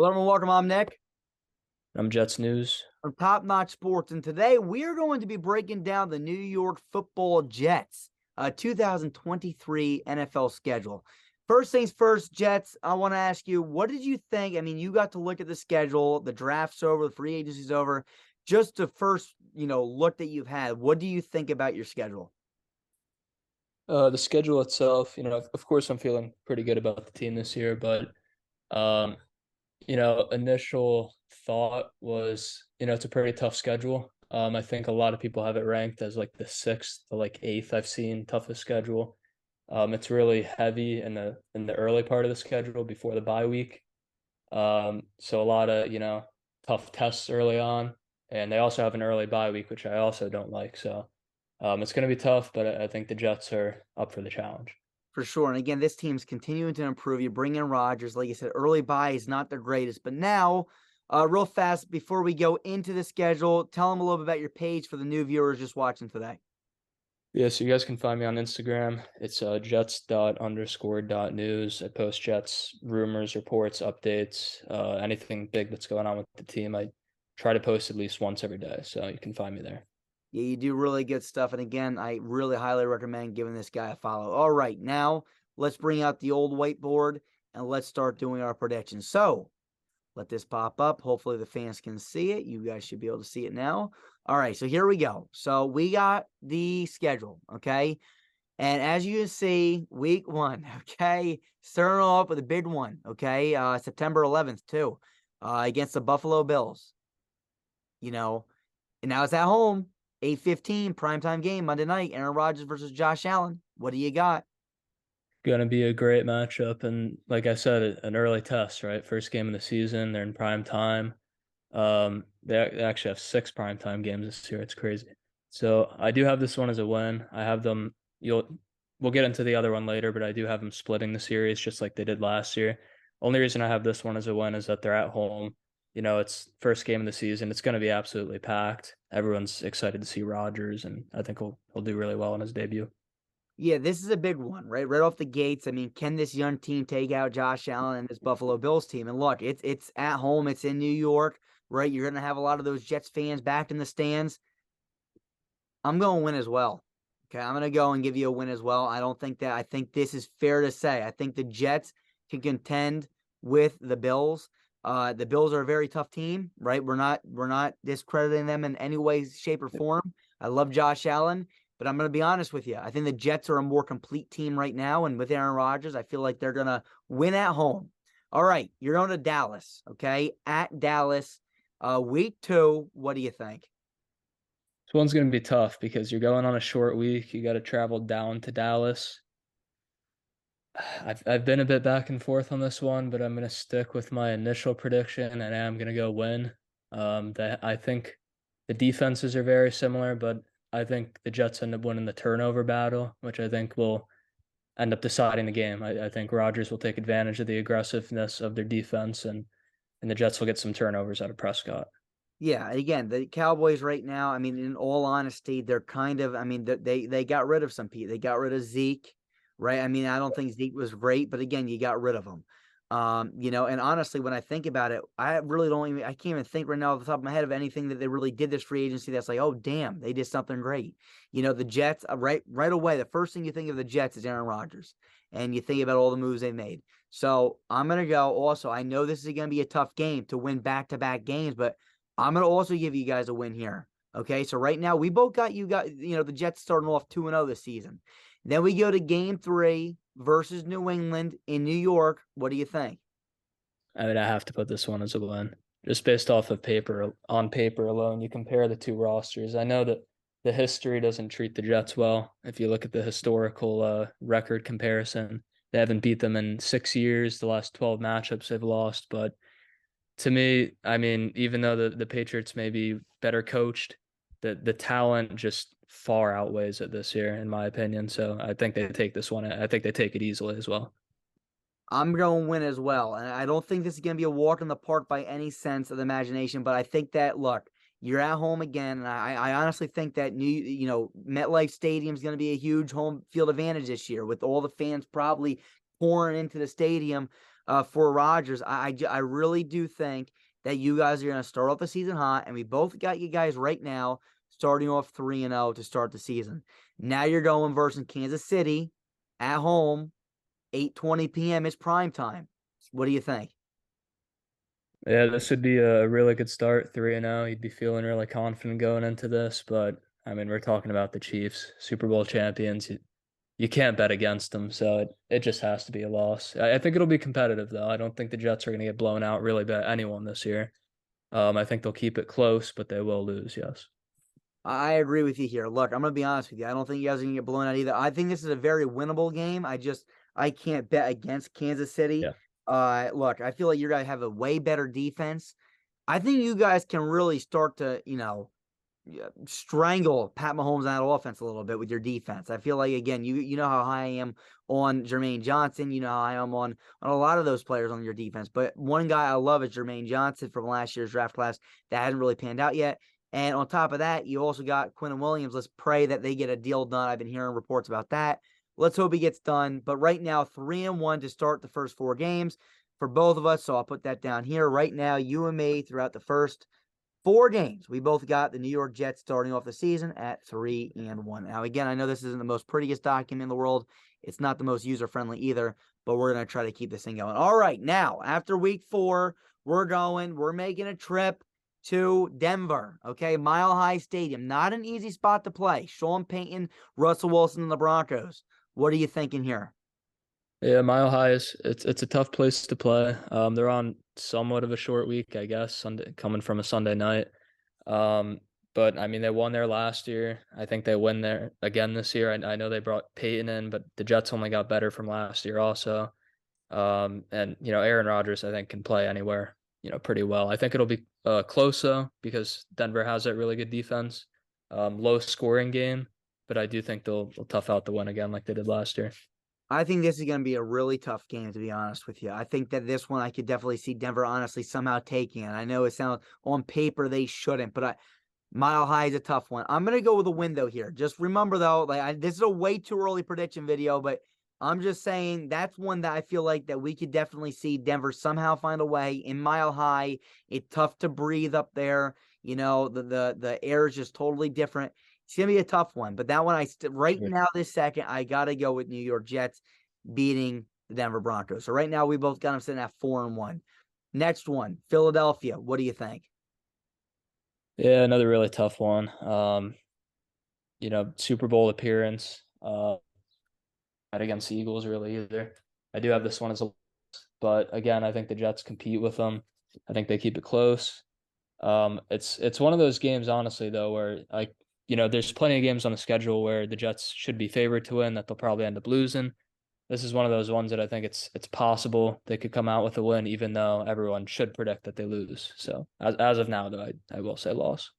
Hello and welcome. I'm Nick I'm Jets News. from Top Notch Sports, and today we are going to be breaking down the New York Football Jets 2023 NFL schedule. First things first, Jets, I want to ask you, what did you think? I mean, you got to look at the schedule, the draft's over, the free agency's over. Just the first, look that you've had. What do you think about your schedule? The schedule itself, of course, I'm feeling pretty good about the team this year, but um, initial thought was, it's a pretty tough schedule. I think a lot of people have it ranked as like the sixth to like eighth I've seen toughest schedule. It's really heavy in the early part of the schedule before the bye week. So a lot of, tough tests early on, and they also have an early bye week, which I also don't like. So it's going to be tough, but I think the Jets are up for the challenge. For sure. And again, this team's continuing to improve. You bring in Rodgers. Like you said, early buy is not the greatest. But now, real fast, before we go into the schedule, tell them a little bit about your page for the new viewers just watching today. Yeah, so you guys can find me on Instagram. It's jets._.news. I post Jets rumors, reports, updates, anything big that's going on with the team. I try to post at least once every day, so you can find me there. Yeah, you do really good stuff. And again, I really highly recommend giving this guy a follow. All right, now let's bring out the old whiteboard and let's start doing our predictions. So let this pop up. Hopefully the fans can see it. You guys should be able to see it now. All right, so here we go. So we got the schedule, okay? And as you can see, week one, okay? Starting off with a big one, okay? September 11th, too, against the Buffalo Bills. And now it's at home, 8:15, primetime game, Monday night, Aaron Rodgers versus Josh Allen. What do you got? Going to be a great matchup, and like I said, an early test, right? First game of the season. They're in prime time. They actually have six primetime games this year. It's crazy. So I do have this one as a win. I have them. We'll get into the other one later, but I do have them splitting the series just like they did last year. Only reason I have this one as a win is that they're at home. It's first game of the season. It's going to be absolutely packed. Everyone's excited to see Rodgers, and I think he'll do really well in his debut. Yeah, this is a big one, right? Right off the gates. I mean, can this young team take out Josh Allen and this Buffalo Bills team? And look, it's at home, it's in New York, right? You're gonna have a lot of those Jets fans back in the stands. I'm going to win as well. Okay, I'm going to go and give you a win as well. I think this is fair to say. I think the Jets can contend with the Bills. The Bills are a very tough team, right? We're not discrediting them in any way, shape, or form. I love Josh Allen, but I'm going to be honest with you. I think the Jets are a more complete team right now, and with Aaron Rodgers, I feel like they're going to win at home. All right, you're on to Dallas, okay? At Dallas, week two. What do you think? This one's going to be tough because you're going on a short week. You got to travel down to Dallas. I've been a bit back and forth on this one, but I'm going to stick with my initial prediction, and I'm going to go win. That I think the defenses are very similar, but I think the Jets end up winning the turnover battle, which I think will end up deciding the game. I think Rodgers will take advantage of the aggressiveness of their defense, and the Jets will get some turnovers out of Prescott. Yeah, again, the Cowboys right now, I mean, in all honesty, they're kind of, I mean, they got rid of some people. They got rid of Zeke, right? I mean, I don't think Zeke was great, but again, you got rid of him. And honestly, when I think about it, I can't even think right now off the top of my head of anything that they really did this free agency that's like, oh, damn, they did something great. The Jets, right away, the first thing you think of the Jets is Aaron Rodgers, and you think about all the moves they made. So I'm going to go also. I know this is going to be a tough game to win back-to-back games, but I'm going to also give you guys a win here. Okay, so right now we both got the Jets starting off 2-0 this season. Then we go to game three versus New England in New York. What do you think? I mean, I have to put this one as a win. Just based off of paper, on paper alone, you compare the two rosters. I know that the history doesn't treat the Jets well. If you look at the historical record comparison, they haven't beat them in 6 years. The last 12 matchups they've lost. But to me, I mean, even though the Patriots may be better coached, the talent just far outweighs it this year, in my opinion. So I think they take this one. I think they take it easily as well. I'm going to win as well. And I don't think this is going to be a walk in the park by any sense of the imagination, but I think that, look, you're at home again. And I honestly think that MetLife Stadium is going to be a huge home field advantage this year with all the fans probably pouring into the stadium. for Rodgers. I really do think that you guys are going to start off the season hot, and we both got you guys right now starting off 3-0 to start the season. Now you're going versus Kansas City at home, 8:20 p.m. is prime time. What do you think? Yeah, this would be a really good start, 3-0. You'd be feeling really confident going into this, but I mean, we're talking about the Chiefs, Super Bowl champions. You can't bet against them, so it just has to be a loss. I think it'll be competitive, though. I don't think the Jets are going to get blown out really by anyone this year. I think they'll keep it close, but they will lose, yes. I agree with you here. Look, I'm going to be honest with you. I don't think you guys are going to get blown out either. I think this is a very winnable game. I can't bet against Kansas City. Yeah. Look, I feel like you guys have a way better defense. I think you guys can really start to, strangle Pat Mahomes on that offense a little bit with your defense. I feel like, again, you know how high I am on Jermaine Johnson. You know how I am on a lot of those players on your defense. But one guy I love is Jermaine Johnson from last year's draft class that hasn't really panned out yet. And on top of that, you also got Quinnen Williams. Let's pray that they get a deal done. I've been hearing reports about that. Let's hope he gets done. But right now, 3-1 to start the first 4 games for both of us. So I'll put that down here. Right now, you and me throughout the first 4 games, we both got the New York Jets starting off the season at 3-1. Now, again, I know this isn't the most prettiest document in the world. It's not the most user-friendly either, but we're going to try to keep this thing going. All right, now, after week 4, we're making a trip to Denver, okay? Mile High Stadium. Not an easy spot to play. Sean Payton, Russell Wilson, and the Broncos. What are you thinking here? Yeah, Mile High it's a tough place to play. They're on somewhat of a short week, I guess, Sunday coming from a Sunday night. But I mean, they won there last year. I think they win there again this year. I know they brought Peyton in, but the Jets only got better from last year also. And Aaron Rodgers, I think, can play anywhere, pretty well. I think it'll be close though, because Denver has that really good defense. Low scoring game, but I do think they'll tough out the win again like they did last year. I think this is going to be a really tough game, to be honest with you. I think that this one I could definitely see Denver honestly somehow taking it. I know it sounds on paper they shouldn't, but Mile High is a tough one. I'm going to go with a win, though, here. Just remember, though, this is a way too early prediction video, but I'm just saying that's one that I feel like that we could definitely see Denver somehow find a way in Mile High. It's tough to breathe up there. The air is just totally different. It's going to be a tough one, but that one now, this second, I got to go with New York Jets beating the Denver Broncos. So right now, we both got them sitting at 4-1. Next one, Philadelphia. What do you think? Yeah, another really tough one. Super Bowl appearance. Not against the Eagles really either. I do have this one as a, but again, I think the Jets compete with them. I think they keep it close. It's one of those games, honestly, though, where there's plenty of games on the schedule where the Jets should be favored to win that they'll probably end up losing. This is one of those ones that I think it's possible they could come out with a win, even though everyone should predict that they lose. So as of now, though, I will say loss.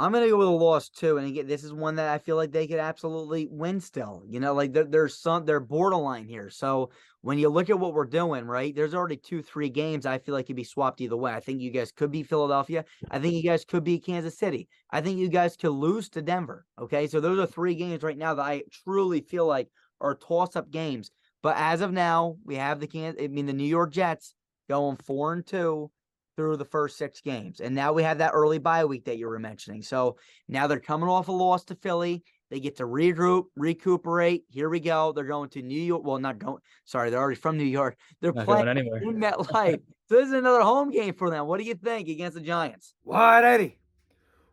I'm going to go with a loss, too. And again, this is one that I feel like they could absolutely win still. They're borderline here. So when you look at what we're doing, right, there's already 2-3 games I feel like could be swapped either way. I think you guys could beat Philadelphia. I think you guys could beat Kansas City. I think you guys could lose to Denver. Okay, so those are 3 games right now that I truly feel like are toss-up games. But as of now, we have the New York Jets going 4-2 through the first 6 games. And now we have that early bye week that you were mentioning. So now they're coming off a loss to Philly. They get to regroup, recuperate. Here we go. They're going to New York. Well, they're already from New York. They're Not playing going anywhere. in MetLife. So this is another home game for them. What do you think against the Giants? 180.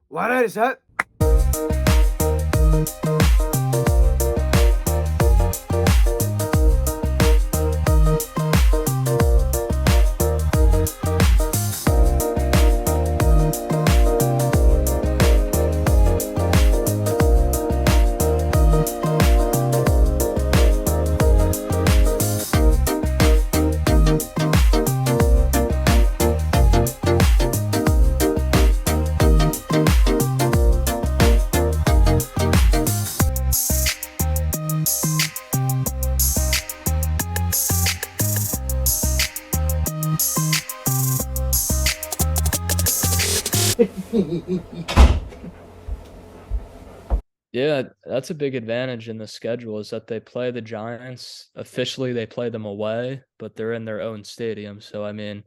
180, set. Yeah, that's a big advantage in the schedule is that they play the Giants. Officially, they play them away, but they're in their own stadium. So I mean,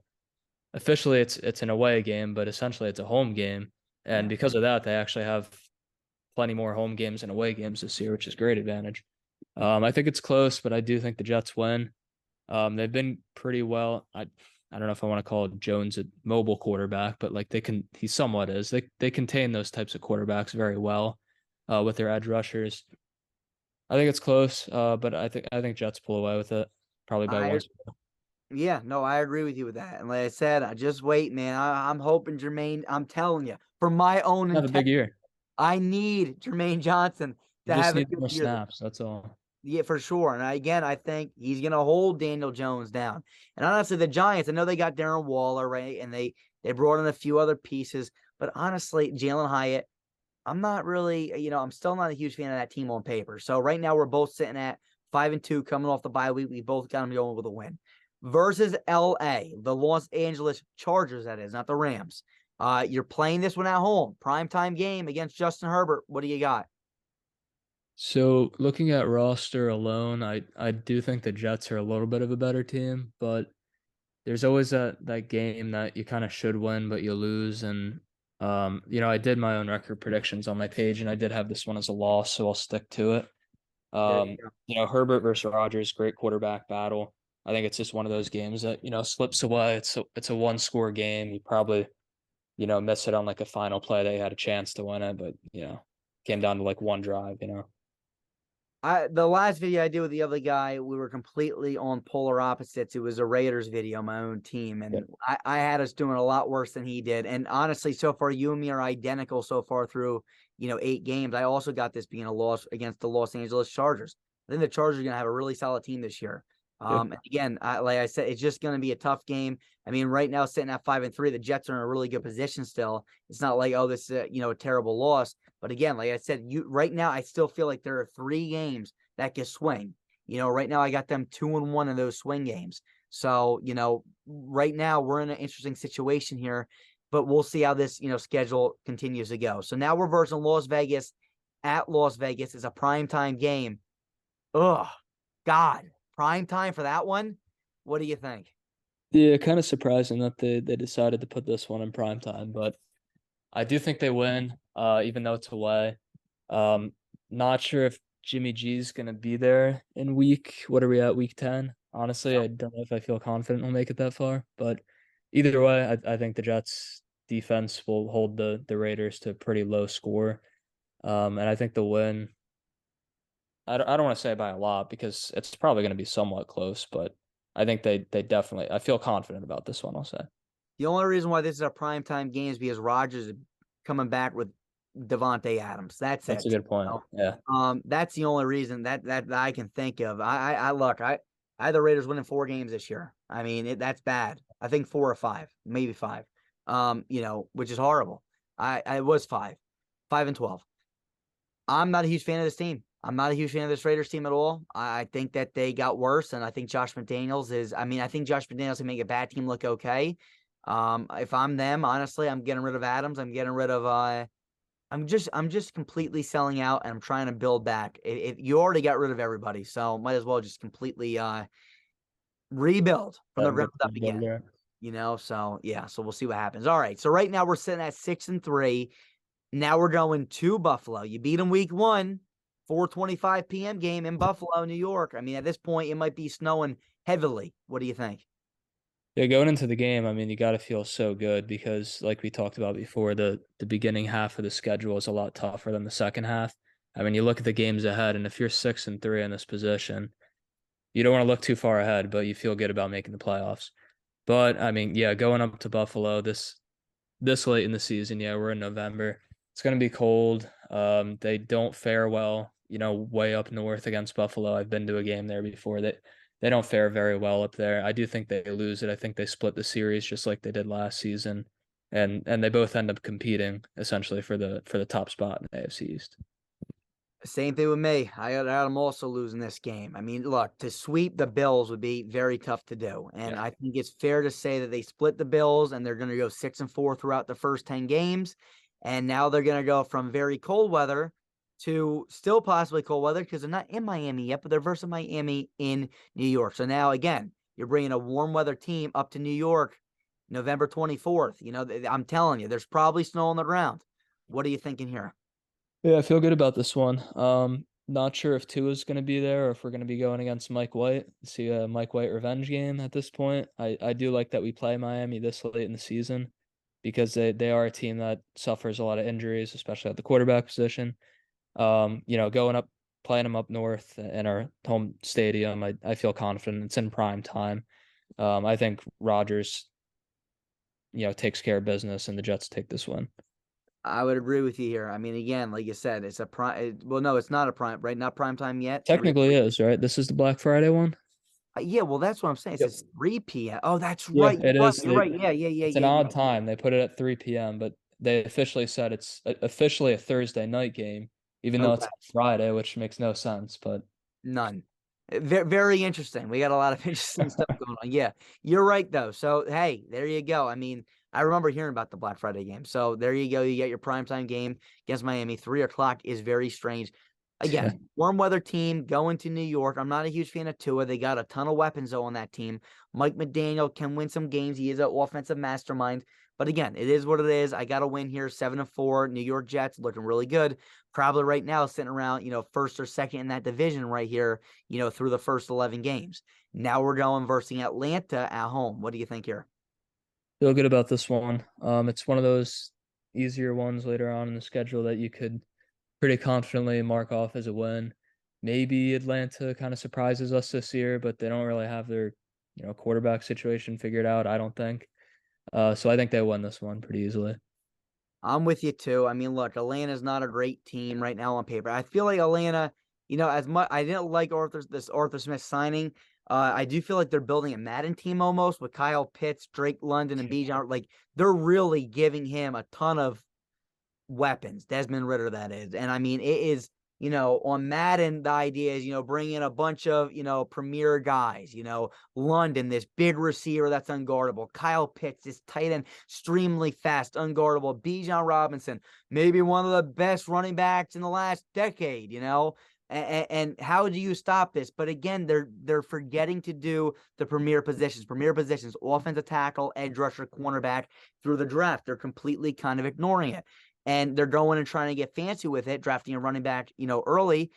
officially it's an away game, but essentially it's a home game. And Yeah. because of that, they actually have plenty more home games and away games this year, which is a great advantage. I think it's close, but I do think the Jets win. They've been pretty well. I don't know if I want to call Jones a mobile quarterback, but like he somewhat is. They contain those types of quarterbacks very well, with their edge rushers. I think it's close, but I think Jets pull away with it, probably by I one. Yeah, no, I agree with you with that. And like I said, I just wait, man. I'm hoping Jermaine. I'm telling you, for my own Have a intent, big year. I need Jermaine Johnson You to just have a need good more year. snaps. That's all. Yeah, for sure. And again, I think he's going to hold Daniel Jones down. And honestly, the Giants, I know they got Darren Waller, right? And they brought in a few other pieces. But honestly, Jalen Hyatt, I'm not really, I'm still not a huge fan of that team on paper. So right now, we're both sitting at 5-2 coming off the bye week. We both got them going with a win. Versus LA, the Los Angeles Chargers, that is, not the Rams. You're playing this one at home. Primetime game against Justin Herbert. What do you got? So looking at roster alone, I do think the Jets are a little bit of a better team, but there's always that game that you kind of should win, but you lose. And I did my own record predictions on my page, and I did have this one as a loss, so I'll stick to it. There you go. Herbert versus Rodgers, great quarterback battle. I think it's just one of those games that slips away. It's a one score game. You probably miss it on like a final play. They had a chance to win it, but came down to like one drive. The last video I did with the other guy, we were completely on polar opposites. It was a Raiders video, my own team, and Yep. I had us doing a lot worse than he did. And honestly, so far you and me are identical so far through 8 games. I also got this being a loss against the Los Angeles Chargers. I think the Chargers are going to have a really solid team this year. And again, like I said, it's just going to be a tough game. I mean, right now sitting at 5-3, the Jets are in a really good position still. It's not like, oh, this is a terrible loss. But again, like I said, right now I still feel like there are 3 games that can swing. Right now I got them 2-1 in those swing games. So, right now we're in an interesting situation here, but we'll see how this, schedule continues to go. So now we're versus Las Vegas at Las Vegas. It's a primetime game. Ugh, God, prime time for that one. What do you think? Yeah, kind of surprising that they decided to put this one in prime time, but I do think they win, even though it's away. Not sure if Jimmy G's gonna be there in what are we at, week 10? Honestly, I don't know if I feel confident we'll make it that far, but either way, I think the Jets defense will hold the Raiders to a pretty low score. And I think the win, I don't want to say by a lot because it's probably going to be somewhat close, but I think they definitely, I feel confident about this one, I'll say. The only reason why this is a primetime game is because Rodgers is coming back with Devontae Adams. That's That's a it. good point. Yeah. That's the only reason that I can think of. I had the Raiders winning 4 games this year. I mean, that's bad. I think 4 or 5, maybe 5. Which is horrible. I was 5-12. I'm not a huge fan of this team. I'm not a huge fan of this Raiders team at all. I think that they got worse, and I think Josh McDaniels I think Josh McDaniels can make a bad team look okay. If I'm them, honestly, I'm getting rid of Adams. I'm getting rid of I'm just completely selling out, and I'm trying to build back. You already got rid of everybody, so might as well just completely rebuild from the ground up again. So yeah, so we'll see what happens. All right, so right now we're sitting at 6-3. Now we're going to Buffalo. You beat them week 1, 4:25 p.m. game in Buffalo, New York. I mean, at this point, it might be snowing heavily. What do you think? Yeah, going into the game, I mean, you got to feel so good because, like we talked about before, the beginning half of the schedule is a lot tougher than the second half. I mean, you look at the games ahead, and if you're 6-3 in this position, you don't want to look too far ahead, but you feel good about making the playoffs. But I mean, yeah, going up to Buffalo this late in the season, yeah, we're in November. It's gonna be cold. They don't fare well, way up north against Buffalo. I've been to a game there before. They don't fare very well up there. I do think they lose it. I think they split the series just like they did last season, and they both end up competing essentially for the top spot in the AFC East. Same thing with me. I got them also losing this game. I mean, look, to sweep the Bills would be very tough to do. And Yeah. I think it's fair to say that they split the Bills and they're going to go 6-4 throughout the first 10 games. And now they're going to go from very cold weather to still possibly cold weather because they're not in Miami yet, but they're versus Miami in New York. So now, again, you're bringing a warm weather team up to New York November 24th. I'm telling you, there's probably snow on the ground. What are you thinking here? Yeah, I feel good about this one. Not sure if Tua's going to be there or if we're going to be going against Mike White. See a Mike White revenge game at this point. I do like that we play Miami this late in the season because they are a team that suffers a lot of injuries, especially at the quarterback position. Going up, playing them up north in our home stadium, I feel confident. It's in prime time. I think Rodgers, takes care of business and the Jets take this one. I would agree with you here. I mean, again, like you said, it's a prime. Well, no, it's not a prime, right? Not prime time yet. Technically is, right? This is the Black Friday one. Yeah, well, that's what I'm saying. It Yep. says 3 p.m. Oh, that's Yeah, right. it is. You're right. Yeah. It's an odd time. They put it at 3 p.m., but they officially said it's officially a Thursday night game, even though it's Okay. on Friday, which makes no sense. But None. Very, very interesting. We got a lot of interesting stuff going on. Yeah, you're right though. So hey, there you go. I mean, I remember hearing about the Black Friday game. So there you go. You get your primetime game against Miami. 3 o'clock is very strange. Again, warm weather team going to New York. I'm not a huge fan of Tua. They got a ton of weapons though on that team. Mike McDaniel can win some games. He is an offensive mastermind. But again, it is what it is. I got to win here, 7-4. New York Jets looking really good. Probably right now sitting around, first or second in that division right here, through the first 11 games. Now we're going versus Atlanta at home. What do you think here? feel good about this one. It's one of those easier ones later on in the schedule that you could pretty confidently mark off as a win. Maybe Atlanta kind of surprises us this year, but they don't really have their, quarterback situation figured out, I don't think. So I think they win this one pretty easily. I'm with you too. I mean, look, Atlanta's not a great team right now on paper. I feel like Atlanta, as much I didn't like Arthur Smith signing. I do feel like they're building a Madden team almost with Kyle Pitts, Drake London, and Bijan. Like they're really giving him a ton of weapons. Desmond Ritter, that is. And I mean, it is, on Madden, the idea is, bring in a bunch of, premier guys, London, this big receiver that's unguardable. Kyle Pitts, this tight end, extremely fast, unguardable. Bijan Robinson, maybe one of the best running backs in the last decade, And how do you stop this? But again, they're forgetting to do the premier positions, offensive tackle, edge rusher, cornerback through the draft. They're completely kind of ignoring it. And they're going and trying to get fancy with it, drafting a running back, early.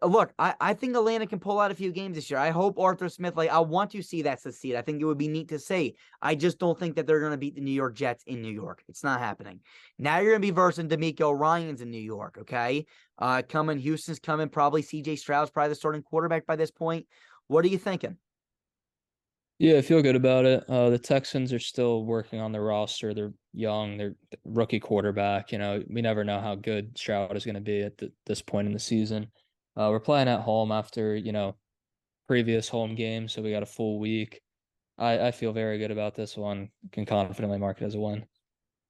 Look, I think Atlanta can pull out a few games this year. I hope Arthur Smith, I want to see that succeed. I think it would be neat to see. I just don't think that they're going to beat the New York Jets in New York. It's not happening. Now you're going to be versing DeMeco Ryans in New York, okay? Houston's coming. Probably C.J. Stroud's probably the starting quarterback by this point. What are you thinking? Yeah, I feel good about it. The Texans are still working on their roster. They're young. They're rookie quarterback. We never know how good Stroud is going to be at this point in the season. We're playing at home after, previous home games, so we got a full week. I feel very good about this one. Can confidently mark it as a win.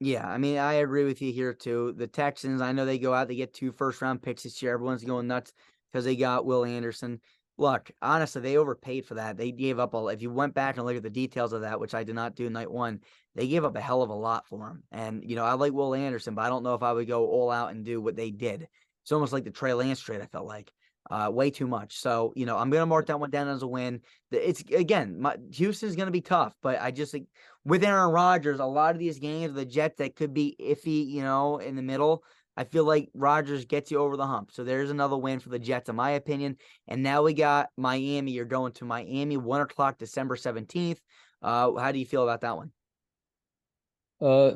Yeah, I mean, I agree with you here too. The Texans, I know they go out, they get 2 first-round picks this year. Everyone's going nuts because they got Will Anderson. Look, honestly, they overpaid for that. They gave up if you went back and look at the details of that, which I did not do night one, they gave up a hell of a lot for him. And, I like Will Anderson, but I don't know if I would go all out and do what they did. It's almost like the Trey Lance trade, I felt like. Way too much. So, I'm going to mark that one down as a win. It's, again, Houston's going to be tough, but I just think with Aaron Rodgers, a lot of these games, the Jets that could be iffy, in the middle, I feel like Rodgers gets you over the hump. So there's another win for the Jets, in my opinion. And now we got Miami. You're going to Miami, 1 o'clock, December 17th. How do you feel about that one?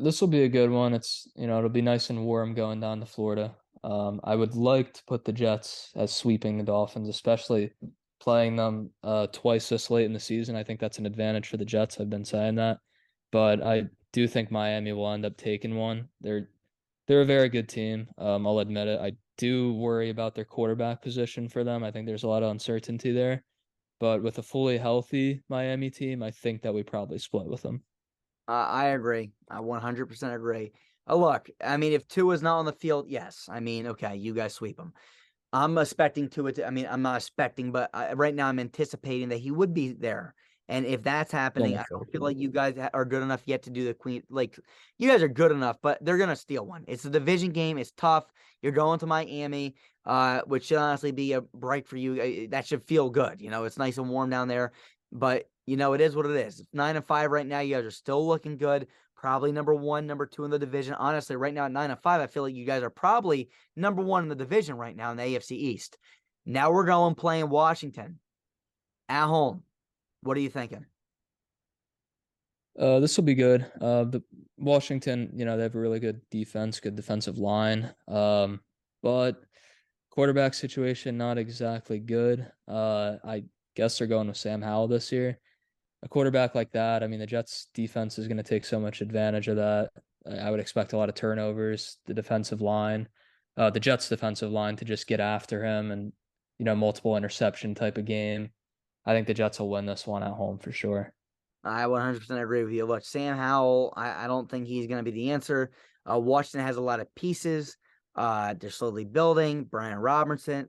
This will be a good one. It's, it'll be nice and warm going down to Florida. I would like to put the Jets as sweeping the Dolphins, especially playing them twice this late in the season. I think that's an advantage for the Jets. I've been saying that. But I do think Miami will end up taking one. They're a very good team. I'll admit it. I do worry about their quarterback position for them. I think there's a lot of uncertainty there. But with a fully healthy Miami team, I think that we probably split with them. I agree. I 100% agree. Look, I mean, if Tua's not on the field, yes. I mean, okay, you guys sweep him. I'm expecting Tua I'm not expecting, but right now I'm anticipating that he would be there. And if that's happening, I don't fair. feel like you guys are good enough yet to do the Queen. Like, you guys are good enough, but they're gonna steal one. It's a division game. It's tough. You're going to Miami, which should honestly be a break for you. That should feel good. It's nice and warm down there. But it is what it is. 9-5 right now. You guys are still looking good. Probably number 1, number 2 in the division. Honestly, right now at 9-5, I feel like you guys are probably number 1 in the division right now in the AFC East. Now we're going playing Washington at home. What are you thinking? This will be good. The Washington, they have a really good defense, good defensive line. But quarterback situation not exactly good. I guess they're going with Sam Howell this year. A quarterback like that, I mean, the Jets defense is going to take so much advantage of that. I would expect a lot of turnovers. The Jets defensive line to just get after him and, multiple interception type of game. I think the Jets will win this one at home for sure. I 100% agree with you. Look, Sam Howell, I don't think he's going to be the answer. Washington has a lot of pieces. They're slowly building. Brian Robinson,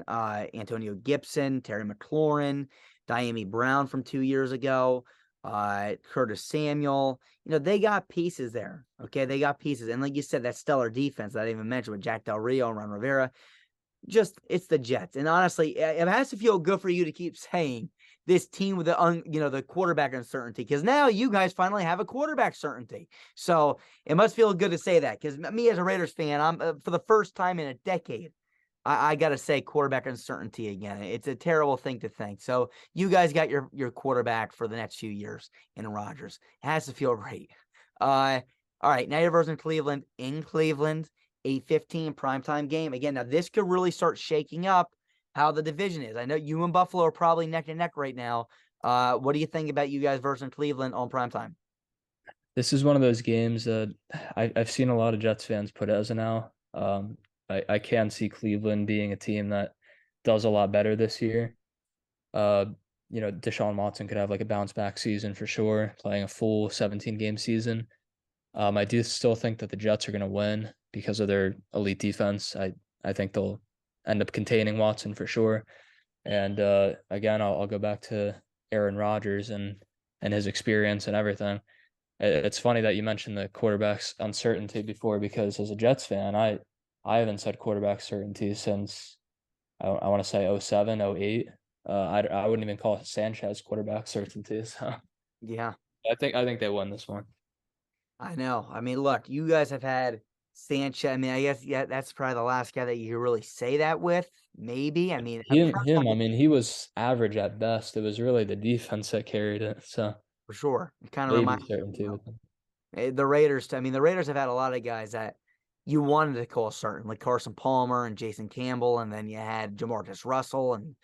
Antonio Gibson, Terry McLaurin, Diami Brown from 2 years ago, Curtis Samuel. They got pieces there. Okay, they got pieces. And like you said, that stellar defense that I didn't even mentioned with Jack Del Rio and Ron Rivera. It's the Jets. And honestly, it has to feel good for you to keep saying this team with the quarterback uncertainty, because now you guys finally have a quarterback certainty. So it must feel good to say that, because me as a Raiders fan, I'm for the first time in a decade, I got to say quarterback uncertainty again. It's a terrible thing to think. So you guys got your quarterback for the next few years in Rodgers. It has to feel great. All right, now you're versus Cleveland in Cleveland, 8:15 primetime game. Again, now this could really start shaking up how the division is. I know you and Buffalo are probably neck and neck right now. What do you think about you guys versus Cleveland on primetime? This is one of those games that I've seen a lot of Jets fans put as an L. I can see Cleveland being a team that does a lot better this year. Deshaun Watson could have like a bounce back season for sure, playing a full 17-game season. I do still think that the Jets are going to win because of their elite defense. I think they'll end up containing Watson for sure. And again, I'll go back to Aaron Rodgers and his experience and everything. It's funny that you mentioned the quarterback's uncertainty before, because as a Jets fan, I haven't said quarterback certainty since I want to say 07, 08. I wouldn't even call it Sanchez quarterback certainty. So Yeah, I think they win this one. I know. I mean, look, you guys have had Sanchez. I mean, I guess that's probably the last guy that you could really say that with. Maybe. I mean, Him. I mean, he was average at best. It was really the defense that carried it. So for sure. It kind of maybe reminds me certainty with them. the Raiders. I mean, the Raiders have had a lot of guys that you wanted to call certain, like Carson Palmer and Jason Campbell, and then you had Jamarcus Russell and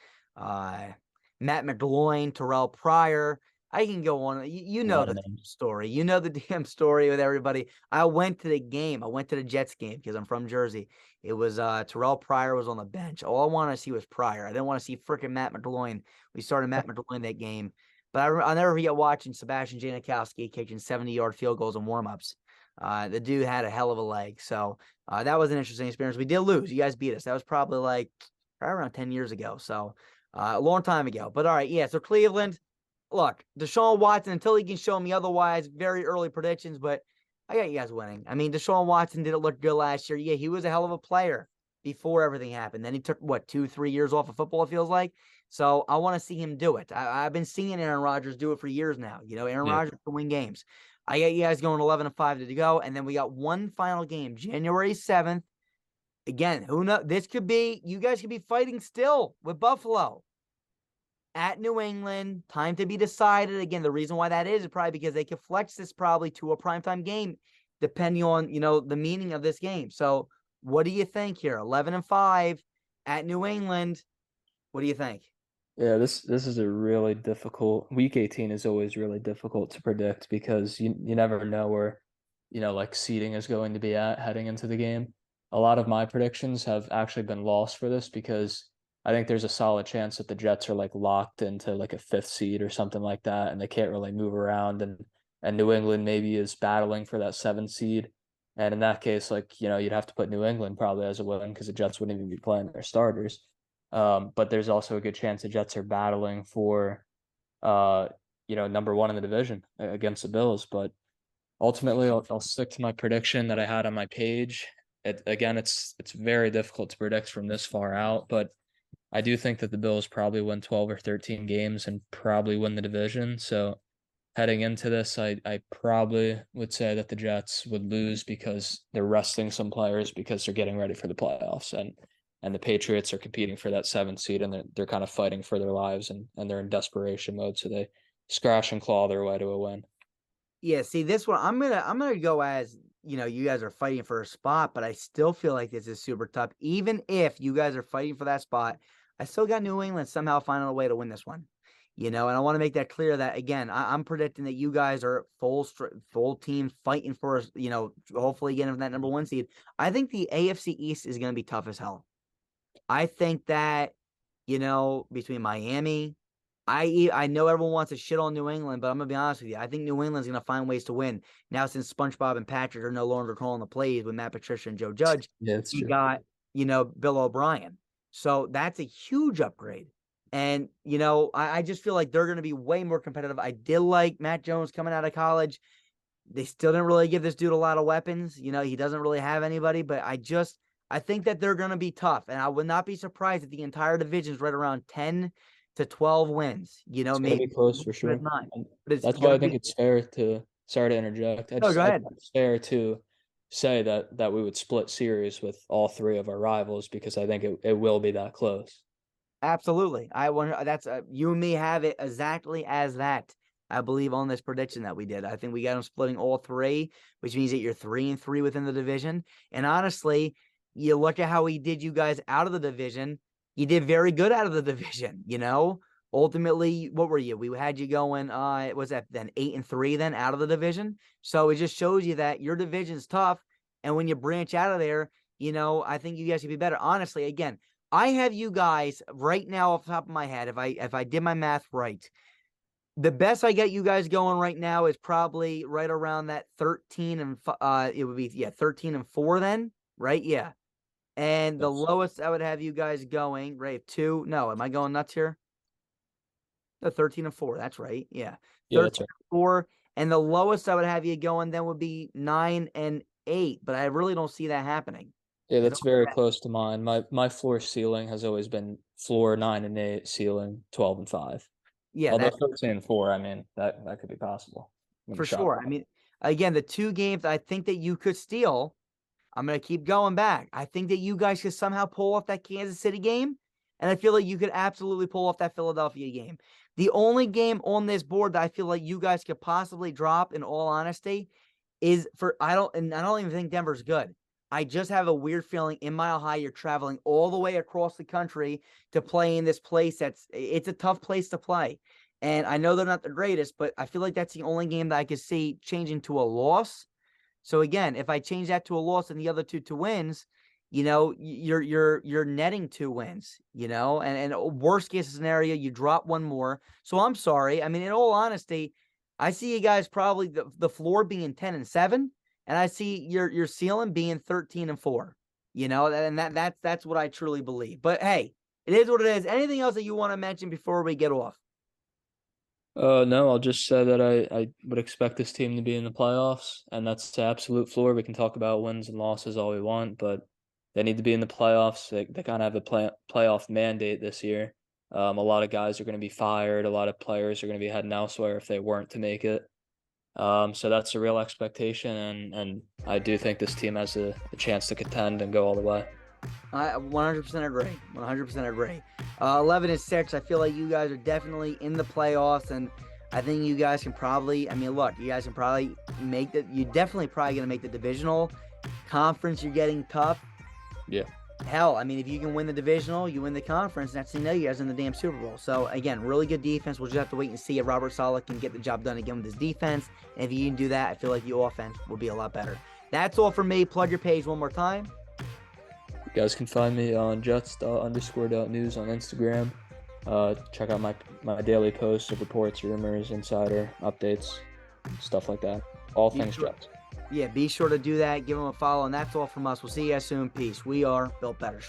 Matt McGloin, Terrell Pryor. I can go on. You know the story. You know the damn story with everybody. I went to the game. I went to the Jets game because I'm from Jersey. It was Terrell Pryor was on the bench. All I wanted to see was Pryor. I didn't want to see freaking Matt McGloin. We started Matt McGloin that game. But I'll never forget watching Sebastian Janikowski kicking 70-yard field goals and warm-ups. The dude had a hell of a leg. So that was an interesting experience. We did lose. You guys beat us. That was probably around 10 years ago. So a long time ago. But all right, yeah. So Cleveland, look, Deshaun Watson, until he can show me otherwise, very early predictions, but I got you guys winning. I mean, Deshaun Watson didn't look good last year. Yeah, he was a hell of a player before everything happened. Then he took, 2-3 years off of football, it feels like. So I want to see him do it. I've been seeing Aaron Rodgers do it for years now. Aaron Rodgers can win games. I got you guys going 11-5 to go, and then we got one final game, January 7th. Again, who knows? You guys could be fighting still with Buffalo. At New England, time to be decided. Again, the reason why that is probably because they could flex this probably to a primetime game, depending on, the meaning of this game. So what do you think here? 11-5 at New England. What do you think? Yeah, this is a really difficult week. 18 is always really difficult to predict because you never know where, seeding is going to be at heading into the game. A lot of my predictions have actually been lost for this because I think there's a solid chance that the Jets are locked into a 5th seed or something like that, and they can't really move around, and New England maybe is battling for that 7th seed. And in that case, you'd have to put New England probably as a win because the Jets wouldn't even be playing their starters. But there's also a good chance the Jets are battling for number one in the division against the Bills. But ultimately, I'll stick to my prediction that I had on my page. It's very difficult to predict from this far out, but I do think that the Bills probably win 12 or 13 games and probably win the division. So heading into this, I probably would say that the Jets would lose because they're resting some players because they're getting ready for the playoffs, and the Patriots are competing for that 7th seed, and they're kind of fighting for their lives, and they're in desperation mode, so they scratch and claw their way to a win. Yeah, see this one, I'm gonna go as you guys are fighting for a spot, but I still feel like this is super tough. Even if you guys are fighting for that spot, I still got New England somehow finding a way to win this one. And I want to make that clear that again, I'm predicting that you guys are full team fighting for hopefully getting that number 1 seed. I think the AFC East is gonna be tough as hell. I think that between Miami. I know everyone wants to shit on New England, but I'm gonna be honest with you. I think New England's gonna find ways to win. Now, since SpongeBob and Patrick are no longer calling the plays with Matt Patricia and Joe Judge, Yeah, that's you true. got Bill O'Brien. So that's a huge upgrade. And I just feel like they're gonna be way more competitive. I did like Matt Jones coming out of college. They still didn't really give this dude a lot of weapons. He doesn't really have anybody, but I think that they're gonna be tough. And I would not be surprised if the entire division is right around 10 to 12 wins, It's gonna maybe be close for sure. nine. And But it's that's why gonna I think be it's fair to sorry to interject. no, go I ahead. think it's fair to say that we would split series with all 3 of our rivals because I think it will be that close. Absolutely. I want that's you and me have it exactly as that. I believe on this prediction that we did. I think we got them splitting all 3, which means that you're 3-3 within the division. And honestly, you look at how he did you guys out of the division. You did very good out of the division, Ultimately, what were you? We had you going, was that then 8-3 then out of the division? So it just shows you that your division's tough. And when you branch out of there, I think you guys could be better. Honestly, again, I have you guys right now off the top of my head. If I did my math right, the best I get you guys going right now is probably right around that 13 and it would be 13-4 then, right? Yeah. And the Yes. lowest I would have you guys going, right? 2. No, am I going nuts here? No, 13-4. That's right. Yeah. Yeah, that's right. 13-4. And the lowest I would have you going then would be 9-8, but I really don't see that happening. Yeah, I that's don't- very close to mine. My floor ceiling has always been floor 9-8, ceiling 12-5. Yeah, Although that's 13-4, I mean that could be possible. for sure. I mean, again, the 2 games I think that you could steal. I'm going to keep going back. I think that you guys could somehow pull off that Kansas City game. And I feel like you could absolutely pull off that Philadelphia game. The only game on this board that I feel like you guys could possibly drop, in all honesty, is I don't even think Denver's good. I just have a weird feeling in Mile High you're traveling all the way across the country to play in this place it's a tough place to play. And I know they're not the greatest, but I feel like that's the only game that I could see changing to a loss. So again, if I change that to a loss and the other 2 to wins, you're netting 2 wins, and worst case scenario, you drop 1 more. So I'm sorry. I mean, in all honesty, I see you guys probably the floor being 10-7, and I see your ceiling being 13-4, and that's what I truly believe. But hey, it is what it is. Anything else that you want to mention before we get off? No, I'll just say that I would expect this team to be in the playoffs, and that's the absolute floor. We can talk about wins and losses all we want, but they need to be in the playoffs. They kind of have a playoff mandate this year. A lot of guys are going to be fired. A lot of players are going to be heading elsewhere if they weren't to make it. So that's a real expectation, and I do think this team has a chance to contend and go all the way. I 100% agree. 100% agree. 11-6. I feel like you guys are definitely in the playoffs, and I think you guys can probably. I mean, look, you guys can probably make the. You're definitely probably gonna make the divisional. Conference, you're getting tough. Yeah. Hell, I mean, if you can win the divisional, you win the conference. That's you guys in the damn Super Bowl. So again, really good defense. We'll just have to wait and see if Robert Saleh can get the job done again with his defense. And if you can do that, I feel like the offense will be a lot better. That's all for me. Plug your page one more time. You guys can find me on Jets_.news on Instagram. Check out my daily posts of reports, rumors, insider updates, stuff like that. All things Jets. Yeah, be sure to do that. Give them a follow, and that's all from us. We'll see you guys soon. Peace. We are Built Better.